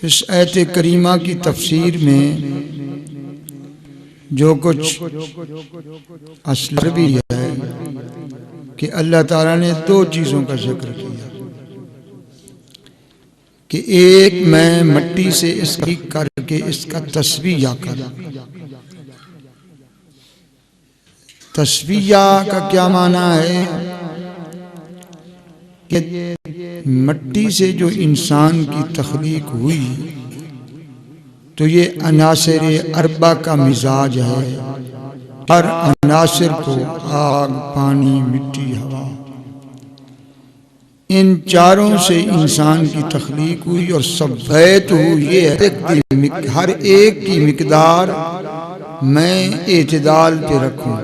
इस आयत करीमा की तफसीर में जो कुछ असर भी है कि अल्लाह ताला ने दो चीज़ों का जिक्र किया कि एक, मैं मट्टी से इसकी करके इसका तस्बीया कर। तस्बीया का क्या माना है कि मट्टी से जो इंसान की तख्लीक हुई तो ये अनासिर अरबा का मिजाज है। हर अनासिर को आग, पानी, मिट्टी, हवा, इन चारों से इंसान की तख्लीक हुई और सब बैत हुई। ये हर एक की मिकदार मैं एतदाल पे रखूं,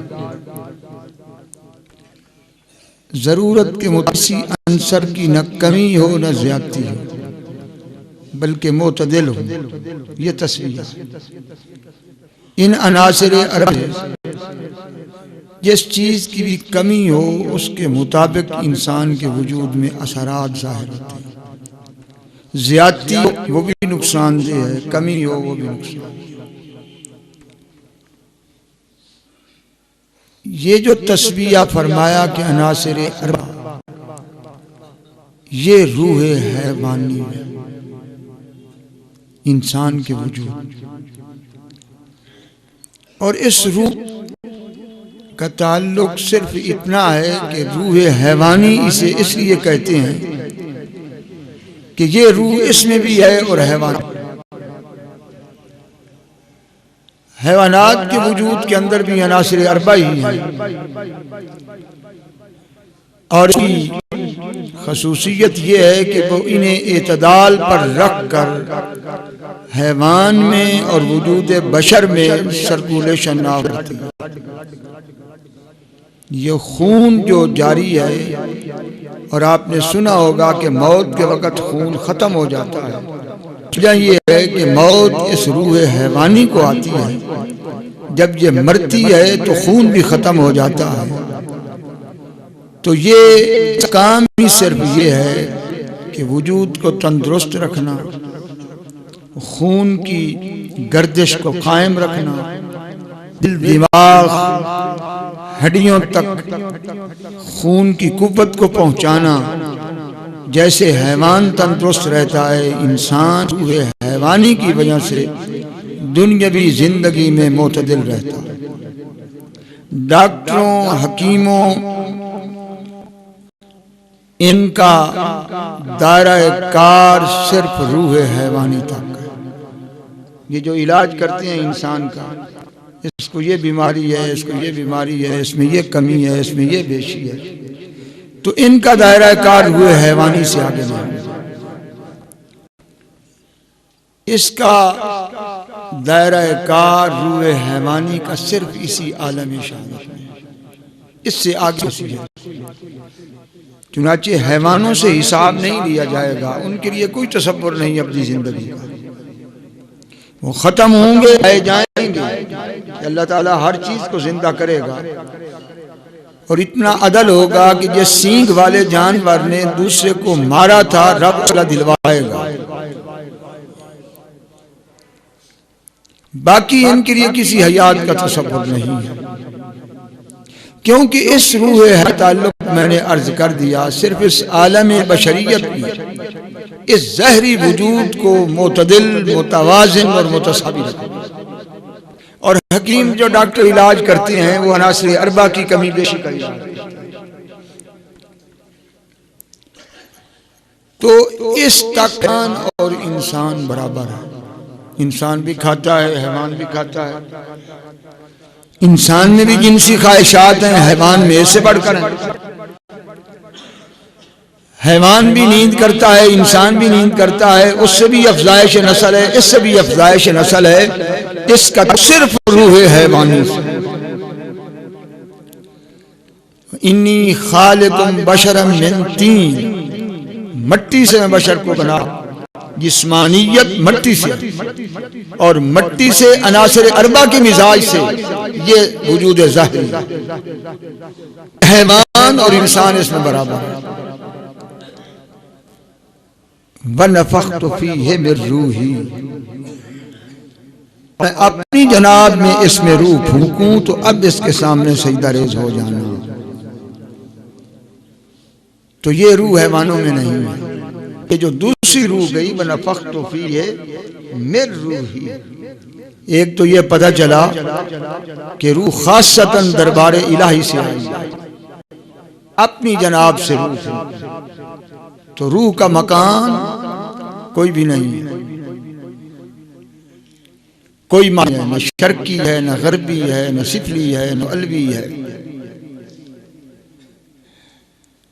जरूरत के मुताबिक अंसर की न कमी हो न ज्यादती हो, बल्कि मोतदिल हो। ये तस्वीर इन अनासिर अरब जिस चीज़ की भी कमी हो उसके मुताबिक इंसान के वजूद में असरात जाहिर होते हैं। ज्यादती वो भी नुकसानदेह है, कमी हो वो भी नुकसान। ये जो तस्वीया फरमाया कि अनासिर अरबा, ये रूह हैवानी है इंसान के वजूद, और इस रूह का ताल्लुक सिर्फ इतना है कि रूह हैवानी इसे इसलिए कहते हैं कि ये रूह इसमें भी है और हैवानात के वजूद के अंदर भी अनासिर अरबा ही है। और इसकी खसूसियत ये है कि वो इन्हें एतदाल पर रख कर हैवान में और वजूद बशर में सर्कुलेशन ना होती। ये खून जो जारी है, और आपने सुना होगा कि मौत के वक़्त खून ख़त्म हो जाता है। ये है कि मौत इस रूह हैवानी को आती है, जब ये मरती है तो खून भी ख़त्म हो जाता है। तो ये काम ही सिर्फ ये है कि वजूद को तंदुरुस्त रखना, खून की गर्दिश को कायम रखना, दिल, दिमाग, हड्डियों तक खून की कुव्वत को पहुंचाना। जैसे हैवान तंदुरुस्त रहता है, इंसान हुए हैवानी की वजह से दुनियावी जिंदगी में मोतदिल रहता है। डॉक्टरों, हकीमों, इनका दायरा कार सिर्फ रूह हैवानी तक है। ये जो इलाज करते हैं इंसान का, इसको ये बीमारी है, इसको ये बीमारी है, इसमें ये कमी है, इसमें ये बेशी है, तो इनका दायरा कार रूह हैवानी से आगे नहीं। इसका दायरा कार रूह हैवानी का सिर्फ इसी आलम शाहादत में, इससे आगे है। चुनाचे हैवानों से हिसाब नहीं लिया जाएगा, उनके लिए कोई तसव्वुर नहीं अपनी जिंदगी का। वो खत्म होंगे, रह जाएंगे, अल्लाह ताला हर चीज को जिंदा करेगा। और इतना अदल होगा कि जिस सींग वाले जानवर ने दूसरे को मारा था, रब ताला दिलवाएगा। बाकी इनके लिए किसी हयात का तसव्वुर नहीं है, क्योंकि इस रूह है ताल्लुक मैंने अर्ज कर दिया सिर्फ इस आलम बशरियत में इस जहरी वजूद को मोतदिल, मुतवाजिन और मुतसावी रखना। और हकीम जो डॉक्टर इलाज करते हैं वो अनासिर अरबा की कमी बेशी का इलाज। तो इस तक और इंसान बराबर है। इंसान भी खाता है, हैवान भी खाता है। इंसान में भी जिनसी ख्वाहिशात हैं, हैवान में इससे बढ़कर हैं। हैवान भी नींद करता है, इंसान भी नींद करता है, उससे भी अफजाइश नस्ल है, इससे भी अफजाइश नस्ल है। इसका सिर्फ रूह हैवानी से। इन्नी खालिकुम बशरम मिन तीन, मट्टी से मैं बशर को बना। जिस्मानियत मट्टी से, और मट्टी से अनासिर अरबा के मिजाज से ये वजूद ज़ाहिरी। हैवान और इंसान इसमें बराबर है। वनफ़ख़्तु फ़ीहि मिन रूही, मैं अपनी जनाब में इसमें रूह फूंकूं तो अब इसके सामने सजदा रेज़ हो जाना। तो ये रूह हैवानों में नहीं है। ये जो दूसरी रूह गई वनफ़ख़्तु फ़ीहि मिन रूही, एक तो ये पता चला कि रूह खासतन दरबार इलाही से आई, अपनी जनाब से रूह। तो रूह का मकान कोई भी नहीं है, कोई मान है, न शर्की है, न गरबी है, न सिफली है, न अलवी है।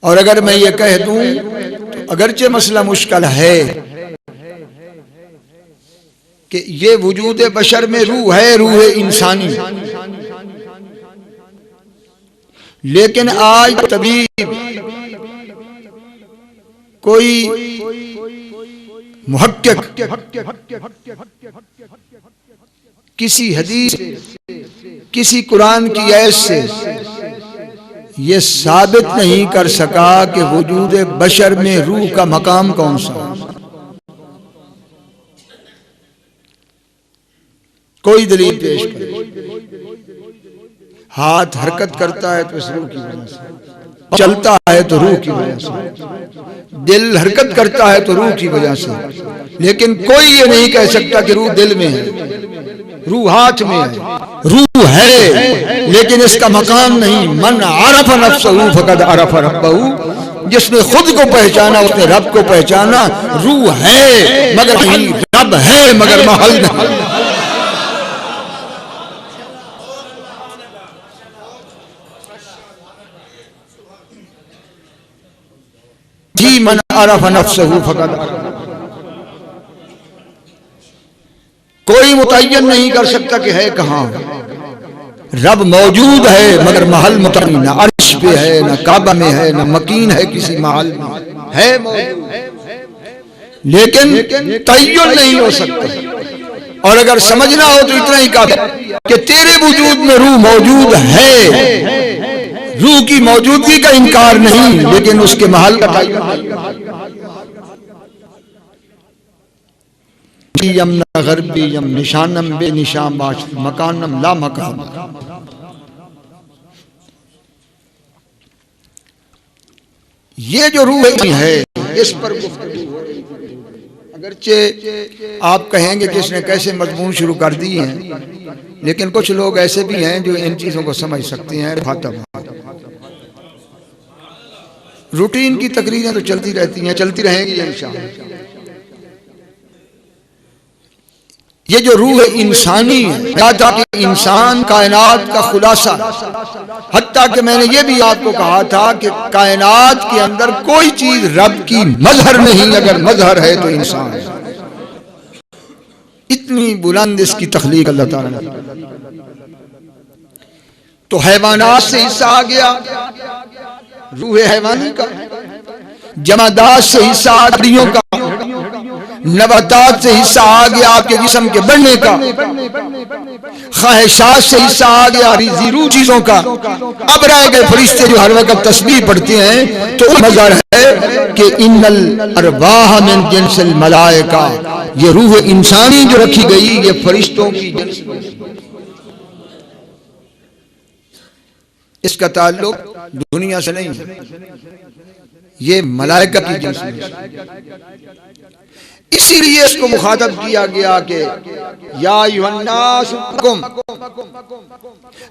और अगर मैं ये कह दूं तो अगरचे मसला मुश्किल है कि ये वजूद बशर में रूह है, रूह इंसानी, लेकिन आज तबीब कोई मुहक्किक किसी हदीस किसी कुरान की आयत से ये साबित नहीं कर सका कि वजूद बशर में रूह का मकाम कौन सा है। कोई दलील पेश करे। हाथ हरकत करता है तो इस रूह की वजह से, चलता है तो रूह की वजह से, दिल हरकत करता है तो रूह की वजह से, लेकिन कोई ये नहीं कह सकता कि रूह दिल में है, रूह हाथ में है। रूह है लेकिन इसका मकाम नहीं। मन आरफ नफ्सहू फकद आरफ रब्बहू, जिसने खुद को पहचाना उसने रब को पहचाना। रूह है मगर नहीं, रब है मगर महल नहीं। जी मन आरफ नफ्सहू फकद आरफ, कोई मुतय्यन नहीं कर सकता कि है कहां। रब मौजूद है मगर महल मुतय्यन, न अर्श पे है, न काबा में है, न मकीन है किसी महल में, है मौजूद, लेकिन तय्युन नहीं हो सकता। और अगर समझना हो तो इतना ही काफी कि तेरे वजूद में रूह मौजूद है, रूह की मौजूदगी का इनकार नहीं, लेकिन उसके महल का यम न गरबी यम निशानम बे निशान बाश मकानम ला मकान। ये जो रूह है इस पर गुफ्तगू हो रही है। अगरचे आप कहेंगे कि इसने कैसे मजमून शुरू कर दिए हैं, लेकिन कुछ लोग ऐसे भी हैं जो इन चीजों को समझ सकते हैं। रूटीन की तकरीरें तो चलती रहती हैं, चलती रहेंगी इंशाअल्लाह। ये जो रूह इंसानी है, था कि इंसान कायनात का खुलासा, हत्ता कि मैंने ये भी आपको कहा था कि कायनात के अंदर कोई चीज रब की मजहर नहीं, अगर मजहर है तो इंसान है। इतनी बुलंद इसकी तख्लीक अल्लाह ताला ने। तो हैवानात से हिस्सा आ गया रूह हैवानी का, जमादात से हिस्सा आदरियों का, नबातात से हिस्सा आ गया आपके जिस्म के बढ़ने का, ख्वाहिशात से हिस्सा आ गया जीरू चीजों का। अब रह गए फरिश्ते जो हर वक्त तस्बीह पढ़ते हैं, तो मज़हर है कि इन्नल अरवाह मिन जिन्सिल मलाइका, ये रूह इंसानी जो रखी गई ये फरिश्तों की जिन्स, इसका ताल्लुक दुनिया से नहीं है, ये मलाइका की जिन्स में। इसीलिए इसको मुखातब किया गया कि या अय्युहन्नास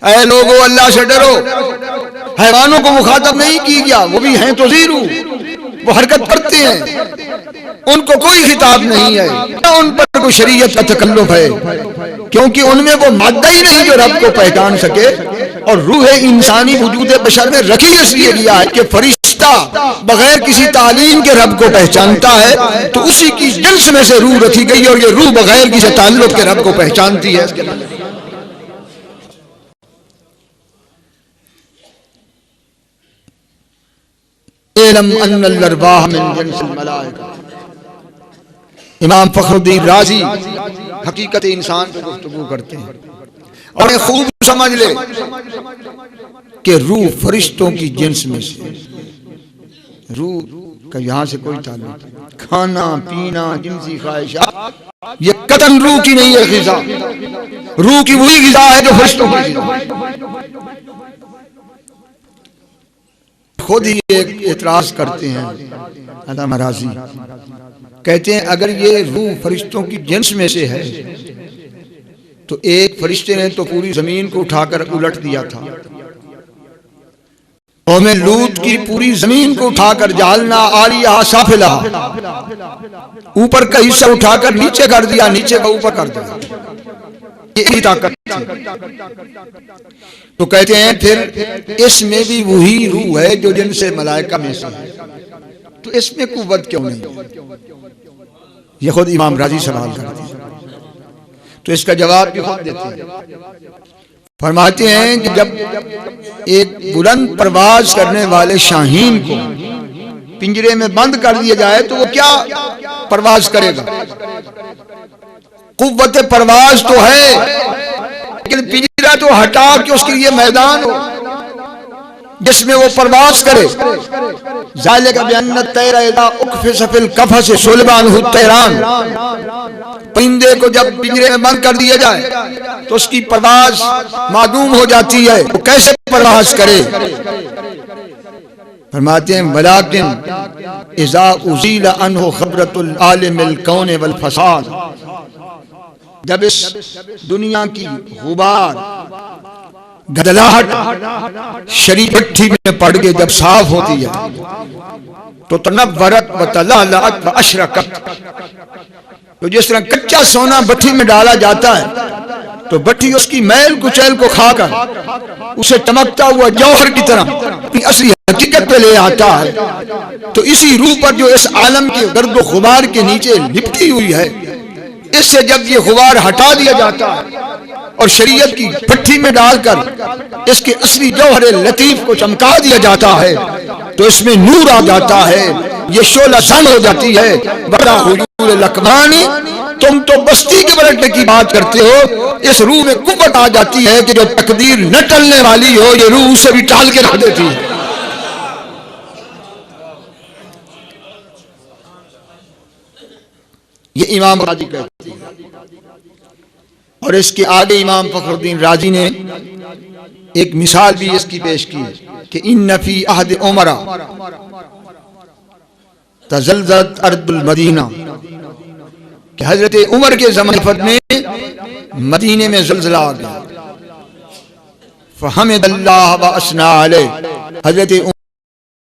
ऐ लोगो अल्लाह से डरो। हैवानों को मुखातब नहीं की गया, वो भी हैं तो जीरू, वो हरकत करते हैं, उनको कोई खिताब नहीं है, ना उन पर कोई शरीयत का तकल्लुफ है, क्योंकि उनमें वो मादा ही नहीं जो रब को पहचान सके। और रूह इंसानी वजूद बशर में रखी इसलिए गया है कि फरिश्ता बगैर किसी तालीम के रब को पहचानता है, तो उसी की जिन्स में से रूह रखी गई, और ये रूह बगैर किसी ताल्लुक के रब को पहचानती है। इमाम फखरुद्दीन राजी हकीकत इंसान पे गुफ्तगू करते हैं, और खूब समझ ले कि रूह फरिश्तों की जिन्स में से, रूह कि यहाँ से कोई ताल्लुक नहीं। खाना पीना जिनसी ख्वाहिशात ये कतन रूह की नहीं है ग़िज़ा। रूह की वही ग़िज़ा है जो फरिश्तों की ग़िज़ा। खुद ही एक एतराज करते हैं अल्लामा राज़ी, कहते हैं अगर ये रूह फरिश्तों की जिन्स में से है तो एक फरिश्ते ने तो पूरी जमीन को उठाकर उलट दिया था। कौमे लूत की पूरी जमीन को उठाकर जालना आलिया साफिला, ऊपर का हिस्सा उठाकर नीचे कर दिया, नीचे का ऊपर कर दिया। ये ताकत थी। तो कहते हैं फिर इसमें भी वही रूह है जो जिनसे मलाइका में से है, तो इसमें कुव्वत क्यों नहीं? ये खुद इमाम राजी सवाल करते हैं। तो इसका जवाब भी खुद देते हैं। फरमाते हैं कि जब एक बुलंद परवाज करने वाले शाहीन को पिंजरे में बंद कर दिया जाए तो वो क्या परवाज करेगा? कुव्वत परवाज तो है, लेकिन पिंजरा तो हटा के उसके लिए मैदान हो जिसमें वो परवाज करे। ज़ालिका बिअन्ना तैरा इज़ा उक़फ़िज़ फ़िल क़फ़स सुलबानुहु तैरान। परिंदे को जब पिंजरे में बंद कर दिया जाए तो उसकी परवाज मादूम हो जाती है, वो कैसे परवाज करे? फरमाते हैं वलाकिन इज़ा उज़ीला अन्हु ख़बरतुल आलिमिल कौन वल फ़साद, जब इस दुनिया की गुबार गदलाहट शरीफ भट्टी में पड़ के जब साफ होती है तो तनव्वरत व तलालअत व अशरकत। तो जिस तरह कच्चा सोना भट्टी में डाला जाता है तो भट्टी उसकी मैल कुचैल को खाकर उसे चमकता हुआ जौहर की तरह असली हकीकत पे ले आता है। तो इसी रूह पर जो इस आलम के गर्द व गुबार के नीचे लिपटी हुई है, इससे जब ये गुबार हटा दिया जाता है और शरीयत की भट्टी में डालकर इसके असली जौहर लतीफ को चमका दिया जाता है तो इसमें नूर आ जाता है, ये शोला सन हो जाती है। बड़ा हुजूर लकमानी, तुम तो बस्ती के पलटने की बात करते हो, इस रूह में कुव्वत आ जाती है कि जो तकदीर न टलने वाली हो ये रूह उसे भी टाल के रख देती है। ये इमाम राजी कहते हैं। और इसके आगे इमाम फखरुद्दीन राजी ने एक मिसाल भी इसकी पेश की कि इन्न फी अहद उमरा तज़ल्ज़लत अर्दुल मदीना, कि हजरत उमर के ज़माने में मदीने में ज़लज़ला आ गया। फ़हमिदल्लाह व अस्ना अलैह, हजरत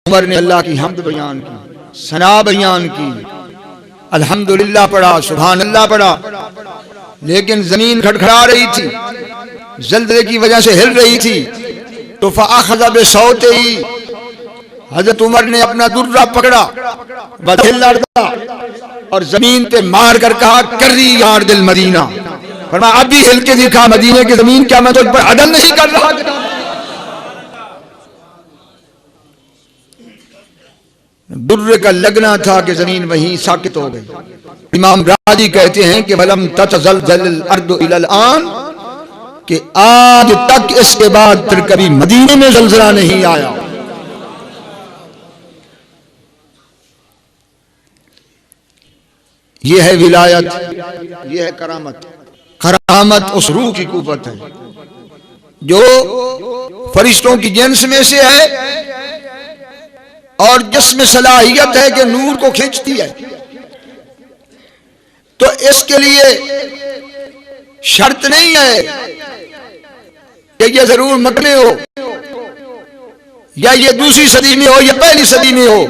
उमर ने अल्लाह की हम्द बयान की, सना बयान की, अल्हम्दुलिल्लाह पढ़ा, सुभान अल्लाह पढ़ा। लेकिन जमीन खड़खड़ा रही थी, जल्दले की वजह से हिल रही थी। तो फ़अख़ज़ बिसौतिही, हजरत उमर ने अपना दुर्रा पकड़ा, बस हिल लड़ता और जमीन पे मार कर कहा कर्री यार दिल मदीना। फरमाया अभी हिल के दिखा मदीने की जमीन, क्या मैं तुझ पर अदल नहीं कर रहा? दुर्र का लगना था कि जमीन वहीं साकित हो गई। इमाम राजी कहते हैं कि वलम ततज़लज़ल अर्दु इलल आन, कि आज तक इसके बाद फिर कभी मदीने में ज़लज़ला नहीं आया। यह है विलायत, यह है करामत। करामत उस रूह की कुव्वत है जो फरिश्तों की जिन्स में से है और जिसमें सलाहियत है कि नूर को खींचती है। तो इसके लिए शर्त नहीं है कि ये जरूर मक्के में हो या ये दूसरी सदी में हो या पहली सदी में हो,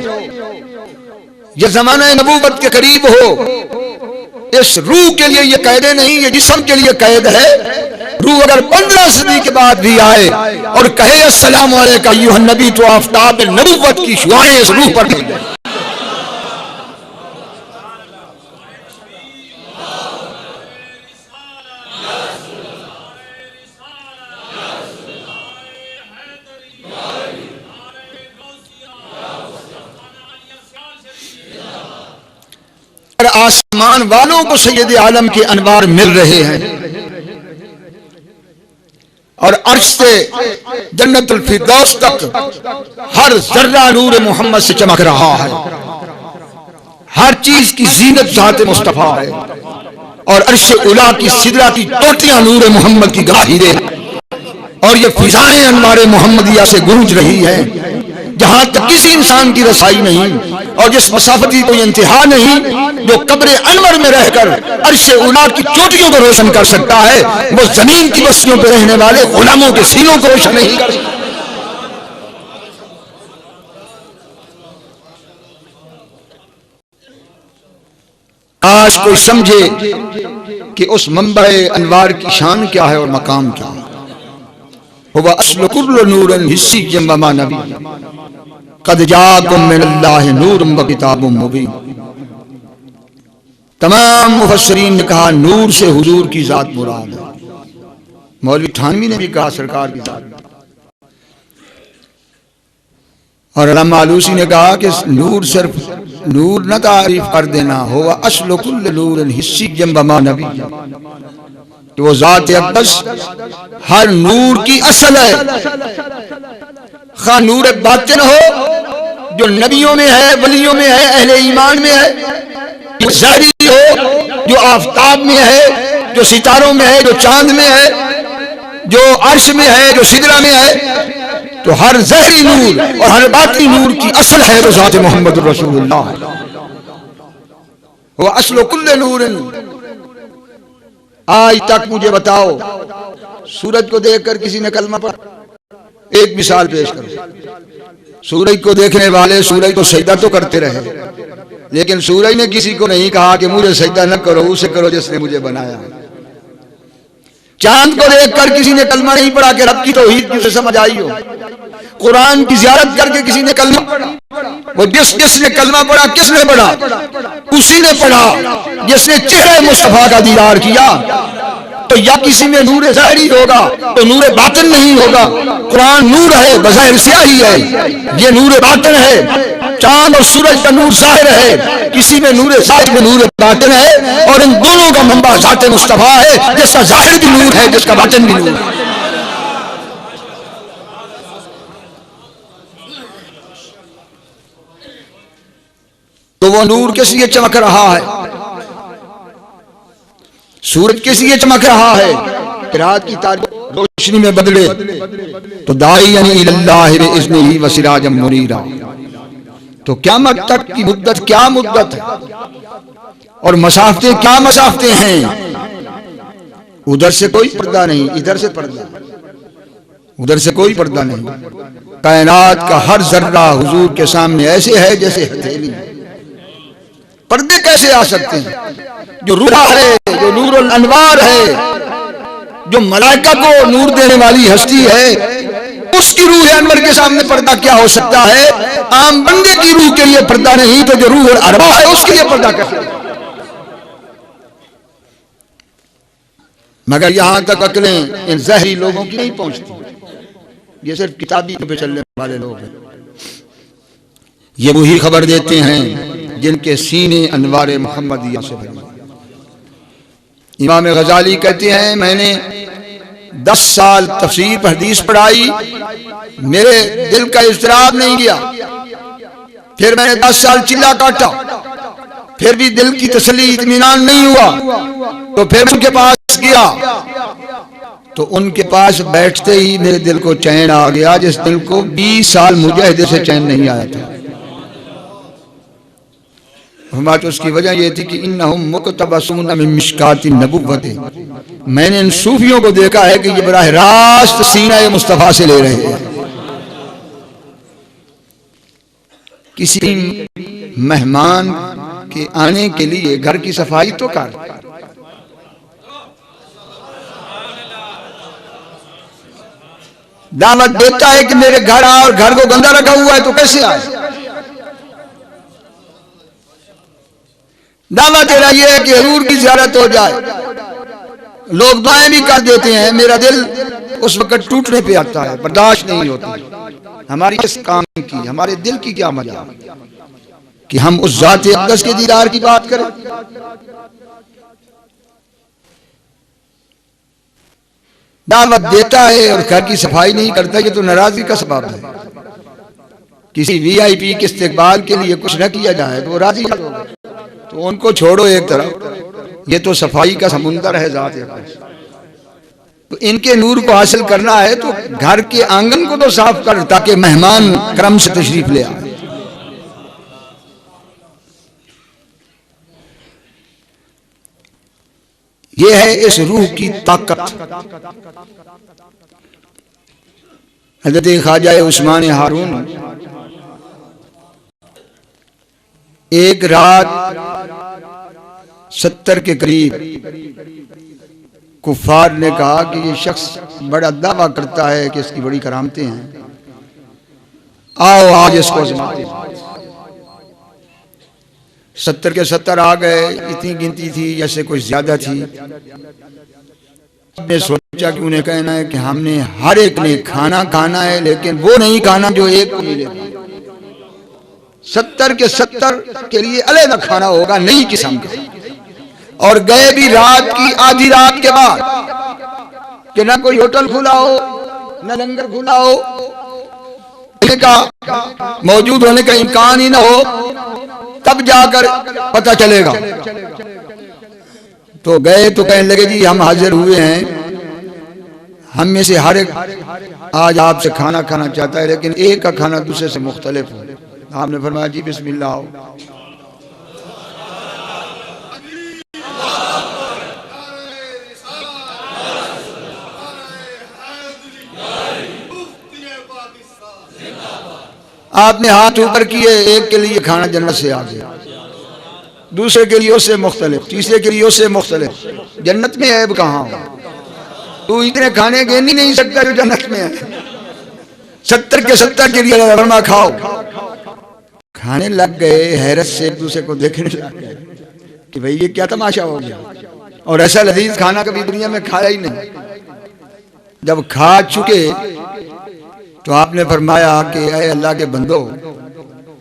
ये जमाना नबूवत के करीब हो। इस रूह के लिए ये कैदे नहीं, ये जिस्म के लिए कैद है। रूह अगर 15 सदी के बाद भी आए और कहे अस्सलाम अलैका अय्युहन नबी, तो आफताब नबूवत की शुआएं इस रूह पर गिर जाए। आसमान वालों को सैयद आलम के अनवार मिल रहे हैं और अर्श से जन्नतुल फिरदौस तक हर जर्रा नूर मोहम्मद से चमक रहा है। हर चीज की जीनत ज़ात मुस्तफ़ा है। और अर्श उला की सिदरा की टोटियां नूर मोहम्मद की गवाही दे, और ये फिजाएं अनवार मोहम्मदिया से गूंज रही है जहां तक किसी इंसान की रसाई नहीं, और जिस मसाफत की कोई इंतहा नहीं, जो कब्र अनवर में रहकर अर्श उला की चोटियों को रोशन कर सकता है, वो जमीन की बस्तियों पर रहने वाले गुलामों के सीनों को रोशन नहीं कर सकता। आज कोई समझे कि उस मंबे अनवार की शान क्या है और मकाम क्या है। हुवा अस्ल कुल्ल नूरन हिस्सिय्यम वमा नबी क़द जाअकुम मिनल्लाहि नूरुम व किताबुम मुबीन। तमाम मुफस्सिरीन ने कहा नूर से हुजूर की जात मुराद है। मौलवी थानवी ने भी कहा सरकार की जात, और अल्लामा आलूसी ने कहा कि नूर सिर्फ नूर न तारीफ कर देना, हुवा अस्ल कुल्ल नूरन हिस्सिय्यम वमा नबी, कि वो जात अक़दस हर नूर की असल है। खा नूर बातिन हो जो नबियों में है, वलियों में है, अहले ईमान में है, ज़ाहिरी हो जो आफताब में है, जो सितारों में है, जो चांद में है, जो अर्श में है, जो सिदरा में है। तो हर ज़ाहिरी नूर और हर बातिनी नूर की असल है वो ज़ात मोहम्मद रसूलुल्लाह। वो अस्ल कुल्ल नूरिन। आज तक मुझे बताओ, सूरज को देखकर किसी ने कलमा पढ़ा? एक मिसाल पेश करो। सूरज को देखने वाले सूरज को सजदा तो करते रहे, लेकिन सूरज ने किसी को नहीं कहा कि मुझे सजदा न करो, उसे करो जिसने मुझे बनाया। चांद को देखकर किसी ने कलमा नहीं पढ़ा कि रब की तौहीद किसे समझ आई हो। कुरान की ज़ियारत करके किसी ने कलमा पढ़ा। वो जिसने कलमा पढ़ा किसने पढ़ा? उसी ने पढ़ा जिसने चेहरे मुस्तफा का दीदार किया। तो या किसी में नूर ज़ाहिरी होगा तो नूर बातिन नहीं होगा। कुरान नूर है, बज़ाहिर स्याही है, ये नूर बातिन है। चांद और सूरज का नूर ज़ाहिर है, किसी में नूर ज़ाहिर में नूर बातिन है, और इन दोनों का मंबा ज़ात मुस्तफा है, जिसका ज़ाहिर भी नूर है, जिसका बातिन भी नूर है। तो वो नूर किस लिए चमक रहा है? सूरज किस लिए चमक रहा है? रात की तारीख रोशनी में बदले तो दाईयन इलल्लाहि बिइज़्निही व सिराजम मुनीरा। तो क़यामत तक की मुद्दत क्या मुद्दत है, और मसाफ़तें क्या मसाफ़तें हैं। उधर से कोई पर्दा नहीं, इधर से पर्दा, उधर से कोई पर्दा नहीं। कायनात का हर जर्रा हुजूर के सामने ऐसे है जैसे हथेली। पर्दे कैसे आ सकते हैं? जो रूह है, जो नूरुल अनवार है, जो मलाइका को नूर देने वाली हस्ती है, उसकी रूह अनवर के सामने पर्दा क्या हो सकता है? आम बंदे की रूह के लिए पर्दा नहीं, तो जो रूह अरबा है उसके लिए पर्दा कैसे? मगर यहां तक अकलें इन ज़हरी लोगों की नहीं पहुंचती। ये सिर्फ किताबी पे चलने वाले लोग हैं। ये वही खबर देते हैं जिनके सीने अनवार मोहम्मदिया से भरे। इमाम गजाली कहते हैं, मैंने 10 साल तफसीर पर हदीस पढ़ाई, मेरे दिल का इज़्तिराब नहीं गया। फिर मैंने 10 साल चिल्ला काटा, फिर भी दिल की तसल्ली इत्मीनान नहीं हुआ। तो फिर उनके पास गया, तो उनके पास बैठते ही मेरे दिल को चैन आ गया, जिस दिल को 20 साल मुजाहिदे से चैन नहीं आया था। हमारे तो उसकी वजह यह थी कि इन्नहुम मुक़तबसून मिन मिशकाति नबुव्वत। मैंने इन सूफियों को देखा है कि ये बराह रास्त सीना मुस्तफ़ा से ले रहे हैं। किसी मेहमान के आने के लिए घर की सफाई तो कर, दावत देता है कि मेरे घर आ, और घर को गंदा रखा हुआ है तो कैसे आए? दावा तेरा ये है कि हजूर की ज़ियारत हो जाए। लोग दुआएं भी कर देते हैं, मेरा दिल उस वक्त टूटने पे आता है, बर्दाश्त नहीं होती। हमारी इस काम की, हमारे दिल की क्या मजा कि हम उस ज़ात अक़दस के दीदार की बात करें। दावत देता है और घर की सफाई नहीं करता, ये तो नाराजगी का सबब है। किसी VIP के इस्तकबाल के लिए कुछ न किया जाए तो वो राजी होगा। तो उनको छोड़ो एक तरफ, ये तो सफाई का समुंदर है ज़ात अक़दस। तो इनके नूर को हासिल करना है तो घर के आंगन को तो साफ कर, ताकि मेहमान करम से तशरीफ ले आए। ये है इस रूह की ताकत। हज़रत ख्वाजा उस्मान हारून एक रात 70 के करीब कुफार ने कहा कि ये शख्स बड़ा दावा करता है कि इसकी बड़ी करामतें हैं, आओ आज इसको आज़माते हैं। 70 के 70 आ गए, इतनी गिनती थी जैसे कोई ज्यादा थी। ने सोचा कि उन्हें कहना है कि हमने हर एक ने खाना खाना है, लेकिन वो नहीं खाना जो एक को मिले। 70 के 70 के लिए अलग खाना होगा, नई किस्म का। और गए भी रात की आधी रात के बाद, कि ना कोई होटल खुला हो ना लंगर खुला हो, का मौजूद होने का इम्कान ही ना हो, तब जाकर पता चलेगा। तो गए तो कहने लगे जी हम हाजिर हुए हैं, हम में से हर एक आज आपसे खाना खाना चाहता है, लेकिन एक का खाना दूसरे से मुख्तलिफ हो। आपने फरमाया जी बिस्मिल्लाह आओ। आपने हाथ ऊपर किए, एक के लिए खाना जन्नत से आ गया, दूसरे के लिए उससे मुख्तलिफ, तीसरे के लिए उससे मुख्तलिफ। जन्नत में ऐब कहाँ हो? तू इतने खाने गिन ही नहीं सकता जो जन्नत में है। 70 के 70 के लिए फरमा खाओ। खाने लग गए, हैरत से एक दूसरे को देखने लग गए कि भाई ये क्या तमाशा हो गया, और ऐसा लजीज खाना कभी दुनिया में खाया ही नहीं। जब खा चुके तो आपने फरमाया कि ऐ अल्लाह के बंदो,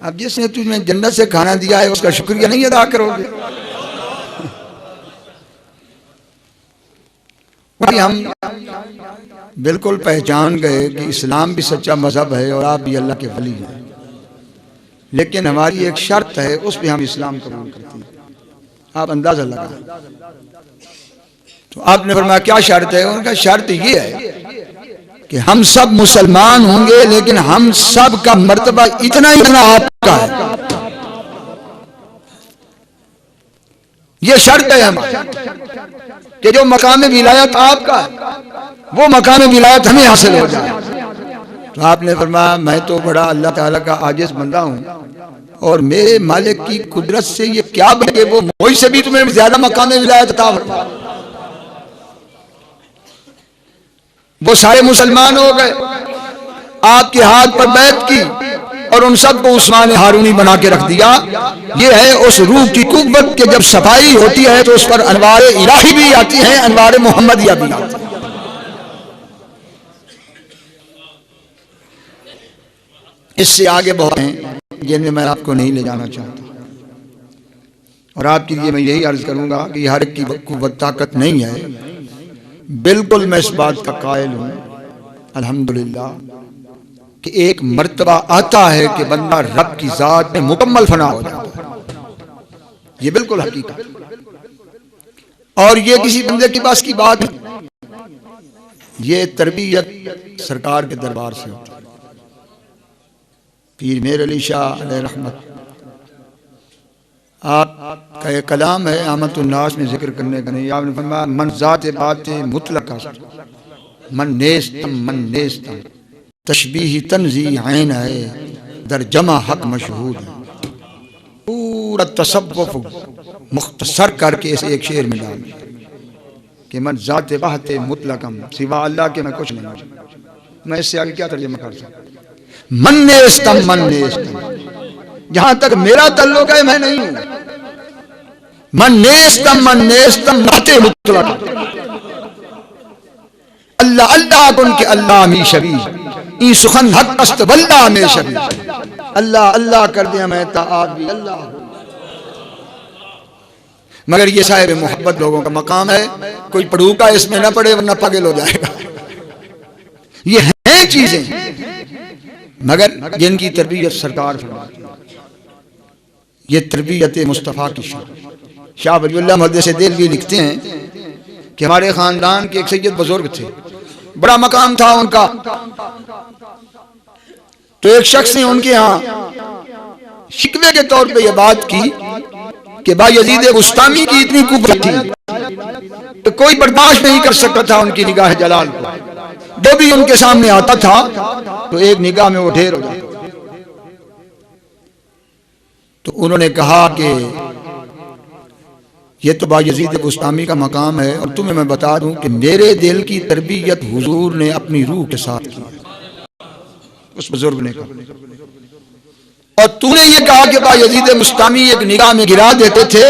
अब जिसने तुझे जन्नत से खाना दिया है उसका शुक्रिया नहीं अदा करोगे? हम बिल्कुल पहचान गए कि इस्लाम भी सच्चा मजहब है और आप भी अल्लाह के वली हैं, लेकिन हमारी एक शर्त है, उस पर हम इस्लाम कबूल करते हैं। आप अंदाजा लगा। तो आपने फरमाया क्या शर्त है? उनका शर्त ये है कि हम सब मुसलमान होंगे, लेकिन हम सब का मर्तबा इतना ही आपका है। ये शर्त है हमारी कि जो मकाम विलायत आपका है वो मकाम विलायत हमें हासिल हो जाए। तो आपने फरमाया मैं तो बड़ा अल्लाह ताला का आजिज बंदा हूँ और मेरे मालिक की कुदरत से ये क्या बने, वो मुझसे भी तुम्हें ज्यादा मकाम विलायत अता फरमा। वो सारे मुसलमान हो गए, आपके हाथ पर बैत की और उन सबको उस्मान हारूनी बना के रख दिया। ये है उस रूह की कुव्वत कि जब सफाई होती है तो उस पर अनवारे इलाही भी आती हैं, अनवारे मोहम्मदिया भी आती हैं। इससे आगे बहुत हैं जिन्हें मैं आपको नहीं ले जाना चाहता, और आपके लिए मैं यही अर्ज करूंगा कि हर एक की कुव्वत ताकत नहीं है। बिल्कुल मैं इस बात का कायल हूं अल्हम्दुलिल्लाह कि एक मर्तबा आता है कि बंदा रब की जात में मुकम्मल फना हो जाता है। ये बिल्कुल हकीकत, और ये किसी बंदे के पास की बात नहीं, ये तरबियत सरकार के दरबार से होती है। पीर मेर अली शाह अलैहि रहमत, आपका एक कलाम है आमतुन्नास में जिक्र करने का नहीं। आपने फरमाया मन ज़ात बात मुतलका मन नेस्तम तशबीह तंजी आइन है दर जमा हक मशहूद है। पूरा तसव्वुफ मुख्तसर करके इसे एक शेर में डाल कि मन ज़ात बात मुतलकम, सिवा अल्लाह के मैं कुछ नहीं। मैं इससे आगे क्या तर्जुमा कर सकता? मन नेस्तम, जहां तक मेरा तल्लुक है मैं नहीं हूं। मन नेस्तम नाते मुतलक अल्लाह अल्लाह कुन के अल्लाह मी शबी ई सुखन हक अस्त वल्लाह में शबी। अल्लाह अल्लाह कर दिया मैं ता आप भी अल्लाह हो। मगर ये साहिब मोहब्बत लोगों का मकाम है, कोई पढ़ूका इसमें ना पड़े वरना पागल हो जाएगा। ये हैं चीजें मगर जिनकी तरबियत सरकार फरमाती है। ये तरबियत मुस्तफ़ा की शान। शाह वलीउल्लाह मुहद्दिस देहलवी लिखते हैं कि हमारे ख़ानदान के एक सैयद बुजुर्ग थे, बड़ा मकाम था उनका। तो एक शख्स ने उनके यहाँ शिकवे के तौर पे ये बात की कि बायजीद बुस्तामी की इतनी कुव्वत थी तो कोई बर्दाश्त नहीं कर सकता था उनकी निगाह जलाल को। जो भी उनके सामने आता था तो एक निगाह में वो ढेर हो जाता। तो उन्होंने कहा कि ये तो बायजीद बुस्तामी का मकाम है, और तुम्हें मैं बता दूं कि मेरे दिल की तरबियत हुजूर ने अपनी रूह के साथ की। उस बुजुर्ग ने कहा, और तूने ये कहा कि बायजीद बुस्तामी एक निगाह में गिरा देते थे,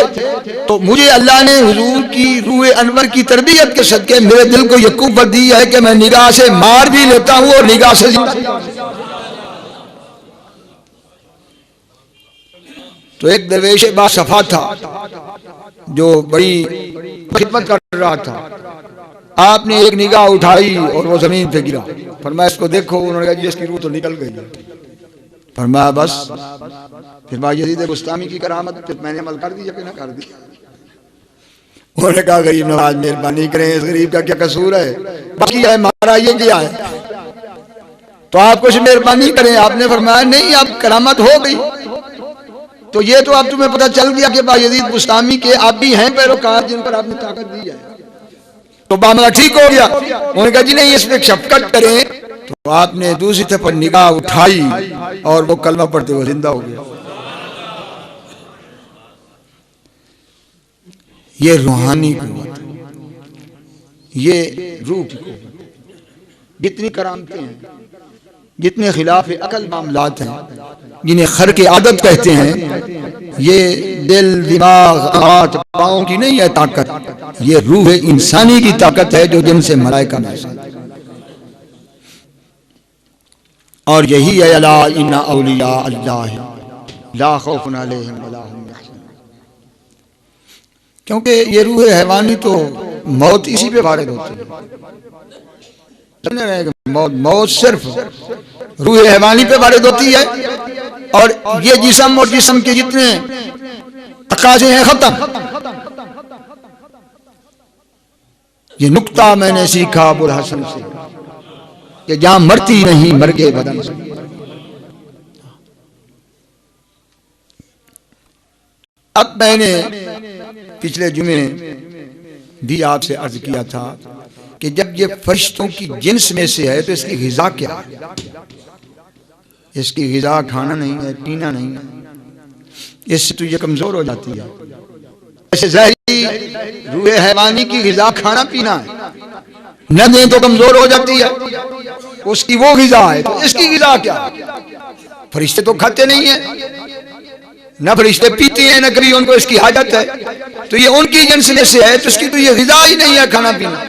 तो मुझे अल्लाह ने हुजूर की रूह अनवर की तरबियत के सदके मेरे दिल को ये कुव्वत दी है कि मैं निगाह से मार भी लेता हूं और निगाह से। तो एक दरवेश बासफा था जो बड़ी खिदमत कर रहा था। आपने एक निगाह उठाई और वो जमीन पे गिरा। फरमाया इसको देखो। उन्होंने कहा जी इसकी रूह तो निकल गई। फरमाया बस। फिर बायजीद बुस्तामी की करामत फिर मैंने अमल कर दिया कि ना कर दिया। उन्होंने कहा गरीब नवाज मेहरबानी करें, इस गरीब का क्या कसूर है, बाकी है हमारा ये क्या है, तो आप कुछ मेहरबानी करें। आपने फरमाया नहीं, आप करामत हो गई। तो ये तो अब तुम्हें पता चल गया कि बायजीद बुस्तामी के आप भी हैं पैरोकार जिन पर आपने ताकत दी है, तो मामला ठीक हो गया। उन्होंने कहा जी नहीं, इस पे शफकत करें। तो आपने दूसरी तरफ निगाह उठाई और वो कलमा पढ़ते हुए जिंदा हो गया। ये रूहानी कुव्वत, ये रूह की कुव्वत। जितनी करामतें हैं, जितने खिलाफ अकल मामलात हैं, जिन्हें खर की आदत कहते हैं, ये दिल दिमाग हाथ पाँव की नहीं है ताकत, ये रूह इंसानी की ताकत है जो जिनसे मलाइका महसूस। और यही है अला इन्ना औलिया अल्लाह ला खौफुन अलैहिम वला हुम यहज़नून। क्योंकि ये रूह हैवानी तो मौत इसी पे वारिद होती है। मौत सिर्फ रूह हैवानी पे वारिद होती है, और ये जिस्म और जिस्म के जितने तकाजे हैं खत्म। ये नुक्ता मैंने सीखा अबुल हसन से कि जहां मरती नहीं मर गए बदन से। अब मैंने पिछले जुमे भी आपसे अर्ज किया था कि जब ये फरिश्तों की जिन्स में से है तो इसकी ग़िज़ा क्या है? इसकी ग़िज़ा खाना नहीं है, पीना नहीं है, इससे तो ये कमजोर हो जाती है। ऐसे ज़ाहिरी रूह हैवानी की ग़िज़ा खाना पीना है, न दें तो कमजोर हो जाती है, उसकी वो ग़िज़ा है। तो इसकी ग़िज़ा क्या? फरिश्ते तो खाते नहीं है, न फरिश्ते पीते हैं, न कभी उनको इसकी हाजत है, तो ये उनकी जिन्स में से है, तो इसकी तो ये ग़िज़ा ही नहीं है खाना पीना।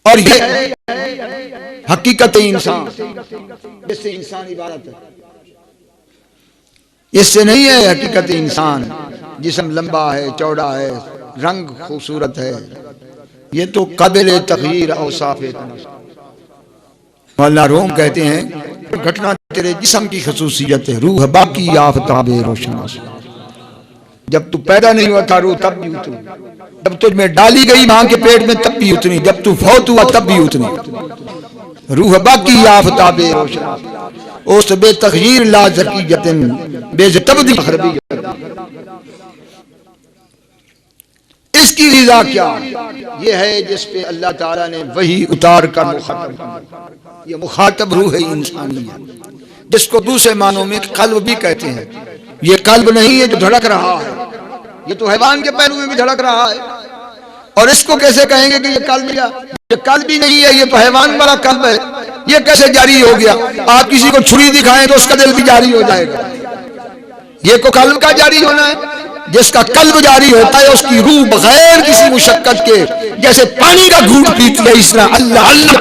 और ये हकीकत इंसान, इससे इंसान इबारत है, इससे नहीं है हकीकत इंसान। जिस्म लंबा है, चौड़ा है, रंग खूबसूरत है, ये तो काबिल तग़यीर औसाफ है। मौलाना रूम कहते हैं घटना तेरे जिस्म की खसूसियत है, रूह बाकी आफताब रोशन। जब तू पैदा नहीं हुआ था रूह तब भी उतनी, जब तुझ में डाली गई मां के पेट में तब भी उतनी, जब तू फौत हुआ तब भी उतनी। रूह बाकी आफताब रोशन उस बेतग़यीर ला ज़कीयतिन बेज़तबदी खरबियत। इसकी ग़िज़ा क्या? ये है जिस पे अल्लाह ताला ने वही उतार कर मुखातब किया। ये मुखातब रूह इंसानी है, जिसको दूसरे मानों में कल्ब भी कहते हैं। ये कल्ब नहीं है जो धड़क रहा है, ये तो हैवान के पैरों में भी धड़क रहा है। और इसको कैसे कहेंगे कि ये कल्ब या ये कल्ब ही नहीं है, ये तो हैवान वाला कल्ब है, ये कैसे जारी हो गया? आप किसी को छुरी दिखाएं तो उसका दिल भी जारी हो जाएगा। ये को कल्ब का जारी होना है? जिसका कल्ब जारी होता है उसकी रूह बगैर किसी मुशक्कत के जैसे पानी का घूंट पीती है, इस तरह अल्लाह अल्लाह।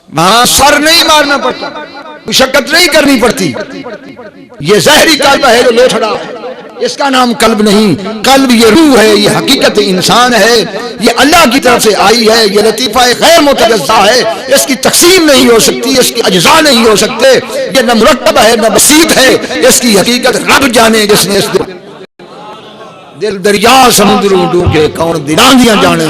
वहां सर नहीं मारना पड़ता, मुशक्कत नहीं करनी पड़ती। ये ज़हरी कल्ब है जो लोथड़ा है, इसका नाम कल्ब नहीं। कल्ब ये रूह है, ये हकीकत इंसान है, ये अल्लाह की तरफ से आई है, ये लतीफ़ा गैर मुतजज़्ज़ा है, इसकी तकसीम नहीं हो सकती, इसकी अज्जा नहीं हो सकते, ये न मुरक्कब है न बसीत है, इसकी हकीकत रब जाने जिसने इस दिल दरिया समुद्र डूबे कौन दिलांदियां जाने।